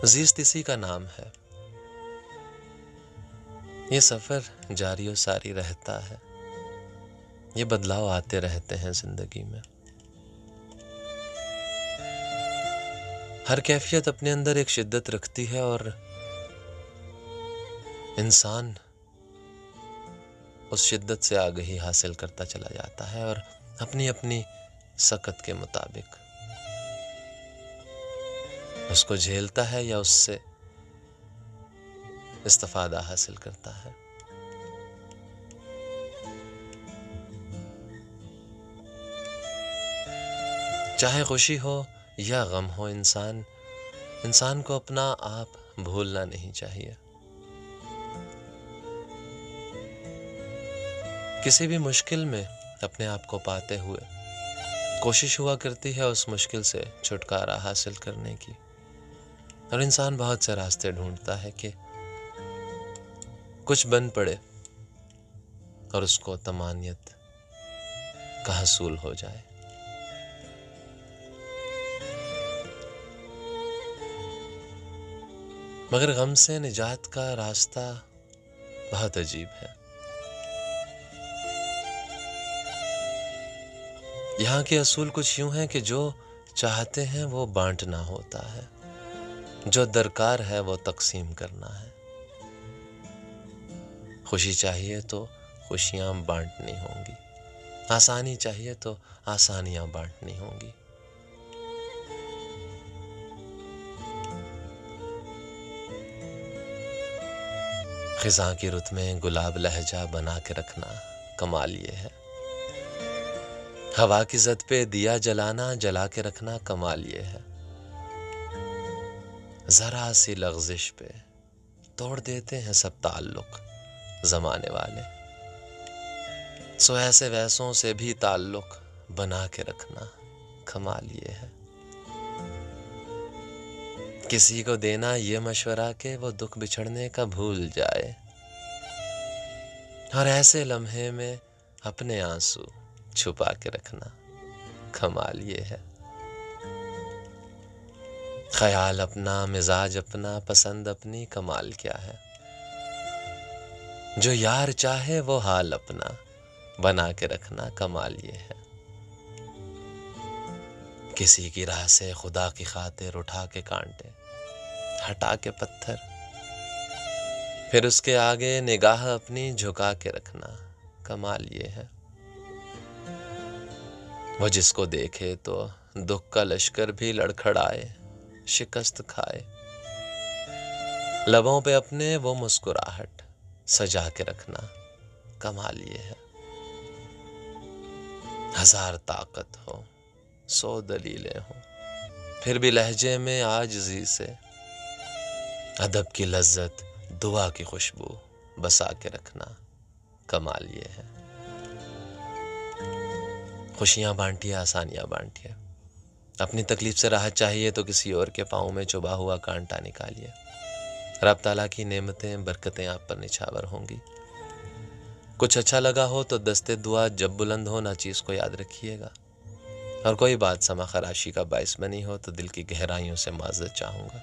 زیست اسی کا نام ہے، یہ سفر جاری و ساری رہتا ہے، یہ بدلاؤ آتے رہتے ہیں زندگی میں۔ ہر کیفیت اپنے اندر ایک شدت رکھتی ہے اور انسان اس شدت سے آگہی حاصل کرتا چلا جاتا ہے اور اپنی اپنی سکت کے مطابق اس کو جھیلتا ہے یا اس سے استفادہ حاصل کرتا ہے۔ چاہے خوشی ہو یا غم ہو، انسان کو اپنا آپ بھولنا نہیں چاہیے۔ کسی بھی مشکل میں اپنے آپ کو پاتے ہوئے کوشش ہوا کرتی ہے اس مشکل سے چھٹکارا حاصل کرنے کی، اور انسان بہت سے راستے ڈھونڈتا ہے کہ کچھ بن پڑے اور اس کو طمانیت کا حصول ہو جائے۔ مگر غم سے نجات کا راستہ بہت عجیب ہے۔ یہاں کے اصول کچھ یوں ہیں کہ جو چاہتے ہیں وہ بانٹنا ہوتا ہے، جو درکار ہے وہ تقسیم کرنا ہے۔ خوشی چاہیے تو خوشیاں بانٹنی ہوں گی، آسانی چاہیے تو آسانیاں بانٹنی ہوں گی۔ خزاں کی رت میں گلاب لہجہ بنا کے رکھنا کمال یہ ہے، ہوا کی زد پہ دیا جلانا جلا کے رکھنا کمال یہ ہے، ذرا سی لغزش پہ توڑ دیتے ہیں سب تعلق زمانے والے، سو ایسے ویسوں سے بھی تعلق بنا کے رکھنا کمال یہ ہے۔ کسی کو دینا یہ مشورہ کہ وہ دکھ بچھڑنے کا بھول جائے، اور ایسے لمحے میں اپنے آنسو چھپا کے رکھنا کمال یہ ہے۔ خیال اپنا، مزاج اپنا، پسند اپنی، کمال کیا ہے۔ جو یار چاہے وہ حال اپنا بنا کے رکھنا کمال یہ ہے۔ کسی کی راہ سے خدا کی خاطر اٹھا کے کانٹے، ہٹا کے پتھر، پھر اس کے آگے نگاہ اپنی جھکا کے رکھنا کمال یہ ہے۔ وہ جس کو دیکھے تو دکھ کا لشکر بھی لڑکھڑائے، شکست کھائے، لبوں پہ اپنے وہ مسکراہٹ سجا کے رکھنا کمال یہ ہے۔ ہزار طاقت ہو، 100 دلیلیں ہوں، پھر بھی لہجے میں عاجزی سے ادب کی لذت، دعا کی خوشبو بسا کے رکھنا کمال یہ ہے۔ خوشیاں بانٹیے، آسانیاں بانٹیے، اپنی تکلیف سے راحت چاہیے تو کسی اور کے پاؤں میں چبھا ہوا کانٹا نکالیے، رب تعالیٰ کی نعمتیں برکتیں آپ پر نچھاور ہوں گی۔ کچھ اچھا لگا ہو تو دستے دعا جب بلند ہو ناچیز کو یاد رکھیے گا، اور کوئی بات سما خراشی کا باعث بنی ہو تو دل کی گہرائیوں سے معذرت چاہوں گا۔